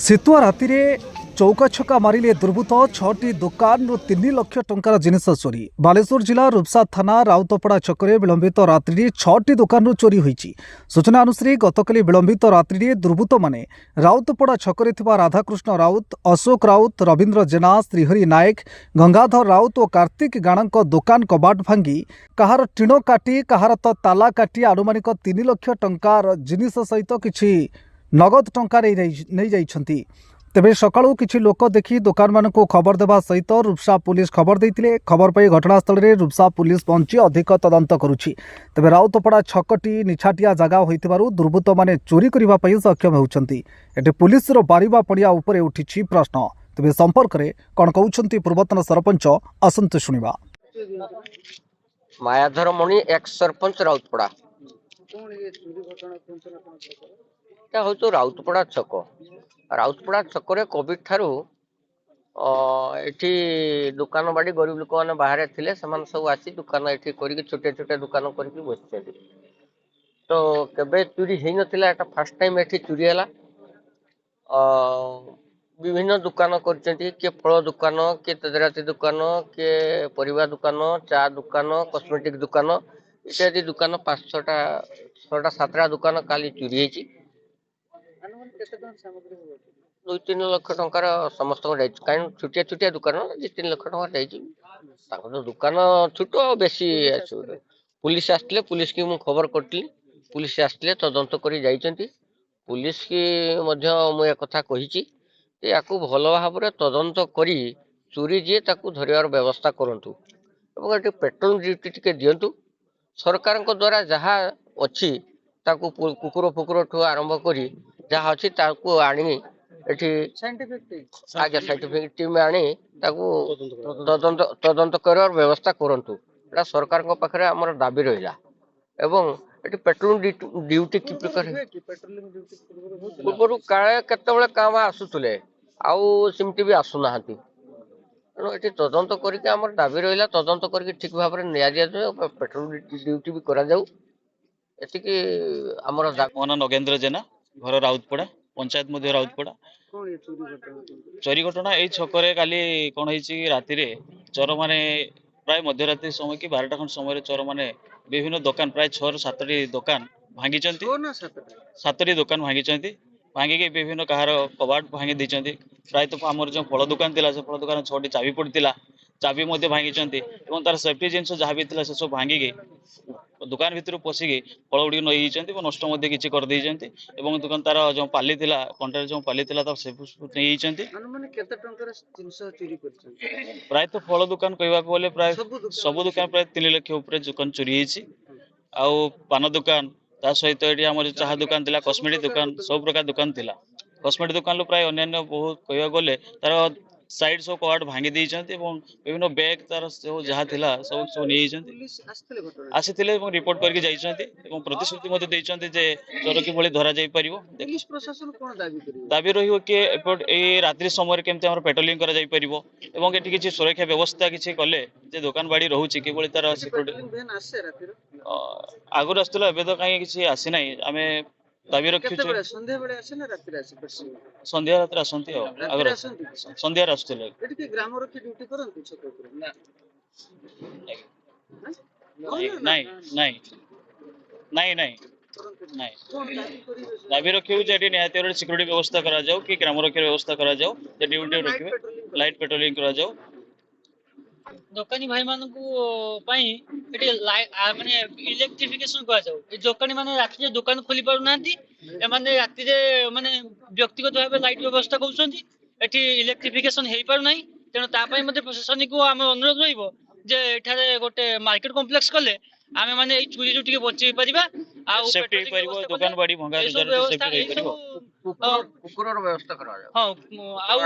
ଶୀତୁଆ ରାତିରେ ଚୌକା ଛକା ମାରିଲେ ଦୁର୍ବୃତ୍ତ 6ଟି ଦୋକାନରୁ 3 ଲକ୍ଷ ଟଙ୍କାର ଜିନିଷ ଚୋରି। ବାଲେଶ୍ୱର ଜିଲ୍ଲା ରୁପ୍ସା ଥାନା ରାଉତପଡ଼ା ଛକରେ ବିଳମ୍ବିତ ରାତ୍ରିରେ 6ଟି ଦୋକାନରୁ ଚୋରି ହୋଇଛି। ସୂଚନା ଅନୁସାରେ ଗତକାଲି ବିଳମ୍ବିତ ରାତ୍ରିରେ ଦୁର୍ବୃତ୍ତମାନେ ରାଉତପଡ଼ା ଛକରେ ଥିବା ରାଧାକୃଷ୍ଣ ରାଉତ, ଅଶୋକ ରାଉତ, ରବୀନ୍ଦ୍ର ଜେନା, ଶ୍ରୀହରି ନାୟକ, ଗଙ୍ଗାଧର ରାଉତ ଓ କାର୍ତ୍ତିକ ଗାଣାଙ୍କ ଦୋକାନ କବାଟ ଭାଙ୍ଗି କାହାର ଟିଣ କାଟି କାହାର ତ ତାଲା କାଟି ଆନୁମାନିକ 3 ଲକ୍ଷ ଟଙ୍କାର ଜିନିଷ ସହିତ କିଛି ନଗଦ ଟଙ୍କା ନେଇଯାଇଛନ୍ତି। ତେବେ ସକାଳୁ କିଛି ଲୋକ ଦେଖି ଦୋକାନମାନଙ୍କୁ ଖବର ଦେବା ସହିତ ରୁପ୍ସା ପୁଲିସ ଖବର ଦେଇଥିଲେ। ଖବର ପାଇ ଘଟଣାସ୍ଥଳରେ ରୁପ୍ସା ପୁଲିସ ପହଞ୍ଚି ଅଧିକ ତଦନ୍ତ କରୁଛି। ତେବେ ରାଉତପଡ଼ା ଛକଟି ନିଛାଟିଆ ଜାଗା ହୋଇଥିବାରୁ ଦୁର୍ବୃତ୍ତମାନେ ଚୋରି କରିବା ପାଇଁ ସକ୍ଷମ ହେଉଛନ୍ତି। ଏଠି ପୁଲିସର ବାରିବା ପଡ଼ିଆ ଉପରେ ଉଠିଛି ପ୍ରଶ୍ନ। ତେବେ ସମ୍ପର୍କରେ କ'ଣ କହୁଛନ୍ତି ପୂର୍ବତନ ସରପଞ୍ଚ, ଆସନ୍ତୁ ଶୁଣିବା। ମାୟାଧର ମଣି ଏକ୍ସ ସରପଞ୍ଚ ରାଉତପଡ଼ା। এটা হচ্ছে রাউতপড়া ছক। রাউতপড়া ছকরে কোভিড ঠাରୁ এଠି দোকাନ ବାଡ଼ି ଗରିବ ଲୋକମାନେ ବାହାରେ ଥିଲେ, ସେମାନେ ସବୁ ଆସି ଦୋକାନ ଏଠି କରିକି ଛୋଟିଆ ଛୋଟିଆ ଦୋକାନ କରିକି ବସିଛନ୍ତି। ତ କେବେ ଚୋରି ହେଇନଥିଲା, ଏଟା ଫାର୍ଷ୍ଟ ଟାଇମ୍ ଏଠି ଚୋରି ହେଲା। ବିଭିନ୍ନ ଦୋକାନ କରିଛନ୍ତି, କିଏ ଫଳ ଦୋକାନ, କିଏ ତେଜରାତି ଦୋକାନ, କିଏ ପରିବା ଦୋକାନ, ଚା ଦୋକାନ, କସ୍ମେଟିକ୍ ଦୋକାନ ଇତ୍ୟାଦି ଦୋକାନ 5-6ଟା 7ଟା ଦୋକାନ କାଲି ଚୋରି ହେଇଛି। 2-3 ଲକ୍ଷ ଟଙ୍କାର ସମସ୍ତଙ୍କ ଯାଇଛି। କାରଣ ଛୋଟିଆ ଛୋଟିଆ ଦୋକାନ 2-3 ଲକ୍ଷ ଟଙ୍କା ଯାଇଛି। ତାଙ୍କର ଦୋକାନ ଛୋଟ ଆଉ ବେଶୀ ଆସିବ। ପୁଲିସ ଆସିଥିଲେ, ପୁଲିସକି ମୁଁ ଖବର କରିଥିଲି, ପୁଲିସ ଆସିଥିଲେ ତଦନ୍ତ କରି ଯାଇଛନ୍ତି। ପୁଲିସକି ମଧ୍ୟ ମୁଁ ଏକଥା କହିଛି ଯେ ୟାକୁ ଭଲ ଭାବରେ ତଦନ୍ତ କରି ଚୋରି ଯିଏ ତାକୁ ଧରିବାର ବ୍ୟବସ୍ଥା କରନ୍ତୁ ଏବଂ ଏଠି ପେଟ୍ରୋଲ ଡ୍ୟୁଟି ଟିକେ ଦିଅନ୍ତୁ। ସରକାରଙ୍କ ଦ୍ୱାରା ଯାହା ଅଛି ତାକୁ କୁକୁର ଫୁକୁରଠୁ ଆରମ୍ଭ କରି ଯାହା ଅଛି ତାକୁ ଆଣି ଏଠି ସାଇଣ୍ଟିଫିକ ଟିମ୍ ଆଣି ତାକୁ ତଦନ୍ତ କରିବାର ବ୍ୟବସ୍ଥା କରନ୍ତୁ। ଏଟା ସରକାରଙ୍କ ପାଖରେ ଆମର ଦାବି ରହିଲା। ଏବଂ ଏଠି ପେଟ୍ରୋଲ ଡ୍ୟୁଟି କି ପ୍ରକାର ପୂର୍ବରୁ କାଳେ କେତେବେଳେ କାମ ଆସୁଥିଲେ, ଆଉ ସେମିତି ବି ଆସୁନାହାନ୍ତି। ତେଣୁ ଏଠି ତଦନ୍ତ କରିକି ଆମର ଦାବି ରହିଲା, ତଦନ୍ତ କରିକି ଠିକ ଭାବରେ ନିଆଦିଆଯାଉ, ପେଟ୍ରୋଲ ଡ୍ୟୁଟି ବି କରାଯାଉ, ଏତିକି ଆମର ମୋ ନାଁ ନଗେନ୍ଦ୍ର ଜେନା, ଘର ରାଉତପଡ଼ା, ପଞ୍ଚାୟତ ମଧ୍ୟ ରାଉତପଡ଼ା। ଚୋରି ଘଟଣା ଏଇ ଛକରେ କାଲି କ'ଣ ହେଇଛି, ରାତିରେ ଚୋରମାନେ ପ୍ରାୟ ମଧ୍ୟରାତ୍ରି ସମୟ କି 12ଟା ଖଣ୍ଡ ସମୟରେ ଚୋରମାନେ ବିଭିନ୍ନ ଦୋକାନ ପ୍ରାୟ 6-7ଟି ଦୋକାନ ଭାଙ୍ଗିଛନ୍ତି। 7ଟି ଦୋକାନ ଭାଙ୍ଗିଛନ୍ତି। ଭାଙ୍ଗିକି ବିଭିନ୍ନ କାହାର କବାଟ ଭାଙ୍ଗି ଦେଇଛନ୍ତି। ପ୍ରାୟତଃ ଆମର ଯେଉଁ ଫଳ ଦୋକାନ ଥିଲା, ସେ ଫଳ ଦୋକାନ 6ଟି ଚାବି ପଡ଼ିଥିଲା, ଚାବି ମଧ୍ୟ ଭାଙ୍ଗିଛନ୍ତି ଏବଂ ତାର ସେଫ୍ଟି ଜିନିଷ ଯାହା ବି ଥିଲା ସେସବୁ ଭାଙ୍ଗିକି ଦୋକାନ ଭିତରୁ ପଶିକି ଫଳ ଗୁଡ଼ିକ ନେଇଯାଇଛନ୍ତି ଏବଂ ନଷ୍ଟ ମଧ୍ୟ କିଛି କରିଦେଇଛନ୍ତି। ଏବଂ ଦୋକାନ ତାର ଯେଉଁ ପାଲି ଥିଲା, କଣ୍ଟାରେ ଯେଉଁ ପାଲି ଥିଲା ତାକୁ ସେ ନେଇଯାଇଛନ୍ତି। ପ୍ରାୟତଃ ଫଳ ଦୋକାନ କହିବାକୁ ଗଲେ ପ୍ରାୟ ସବୁ ଦୋକାନ ପ୍ରାୟ 3 ଲକ୍ଷ ଉପରେ ଦୋକାନ ଚୋରି ହେଇଛି। ଆଉ ପାନ ଦୋକାନ, ତା ସହିତ ଏଠି ଆମର ଚାହା ଦୋକାନ ଥିଲା, କସ୍ମେଟିକ୍ ଦୋକାନ, ସବୁ ପ୍ରକାର ଦୋକାନ ଥିଲା। କସ୍ମେଟିକ୍ ଦୋକାନରୁ ପ୍ରାୟ ଅନ୍ୟାନ୍ୟ ବହୁତ କହିବାକୁ ଗଲେ ତାର ସାଇଡ୍ ସବୁ କବାଟ ଭାଙ୍ଗି ଦେଇଛନ୍ତି ଏବଂ ବିଭିନ୍ନ ବ୍ୟାଗ୍ ତାର ସବୁ ଯାହା ଥିଲା ସବୁ ନେଇଯାଇଛନ୍ତି। ଆସିଥିଲେ ଏବଂ ରିପୋର୍ଟ କରିକି ଯାଇଛନ୍ତି ଏବଂ ପ୍ରତିଶ୍ରୁତି ମଧ୍ୟ ଦେଇଛନ୍ତି ଯେ ଚୋର କିଭଳି ଧରାଯାଇ ପାରିବ। ଦାବି ରହିବ କି ଏଇ ରାତ୍ରି ସମୟରେ କେମିତି ଆମର ପେଟ୍ରୋଲିଂ କରାଯାଇ ପାରିବ ଏବଂ ଏଠି କିଛି ସୁରକ୍ଷା ବ୍ୟବସ୍ଥା କିଛି କଲେ ଯେ ଦୋକାନ ବାଡ଼ି ରହୁଛି କିଭଳି ତାର ସିକ୍ୟୁରିଟି ଆଗରୁ ଆସୁଥିଲା, ଏବେ ତ କାହିଁ କିଛି ଆସିନାହିଁ। ଆମେ ଦାବି ରଖିଛୁ ସନ୍ଧ୍ୟା ରାତିରେ ଆସନ୍ତି, ଆଉ ଆଗରୁ ସନ୍ଧ୍ୟାରେ ଆସୁଥିଲେ। ନାଇଁ ଦାବି ରଖିବୁ ଯେ ଏଠି ନିହାତି ଭାବରେ ସିକ୍ୟୁରିଟି ବ୍ୟବସ୍ଥା କରାଯାଉ, କି ଗ୍ରାମ ରକ୍ଷାର ବ୍ୟବସ୍ଥା କରାଯାଉ, ଯେ ଡ୍ୟୁଟି ରଖିବେ, ଲାଇଟ୍ ପେଟ୍ରୋଲିଂ କରାଯାଉ। ଦୋକାନୀ ଭାଇ ମାନଙ୍କୁ ପାଇଁ ଏଠି ମାନେ ଇଲେକ୍ଟ୍ରିଫିକେସନ କରାଯାଉ। ଏ ଦୋକାନୀ ମାନେ ରାତିରେ ଦୋକାନ ଖୋଲି ପାରୁନାହାନ୍ତି, ଏମାନେ ରାତିରେ ମାନେ ବ୍ୟକ୍ତିଗତ ଭାବେ ଲାଇଟ୍ ବ୍ୟବସ୍ଥା କରୁଛନ୍ତି, ଏଠି ଇଲେକ୍ଟ୍ରିଫିକେସନ ହେଇପାରୁନାହିଁ। ତେଣୁ ତା ପାଇଁ ମଧ୍ୟ ପ୍ରଶାସନିକ ଆମର ଅନୁରୋଧ ରହିବ ଯେ ଏଠାରେ ଗୋଟେ ମାର୍କେଟ କମ୍ପ୍ଲେକ୍ସ କଲେ ଆମେ ମାନେ ଏଇ ଚୋରିରୁ ଟିକେ ବଞ୍ଚେଇ ପାରିବା। ଆଉ ଦୋକାନ ବାଡ଼ି ଭଙ୍ଗା କୁକୁରର ବ୍ୟବସ୍ଥା କରାଯାଉ। ହଁ, ଆଉ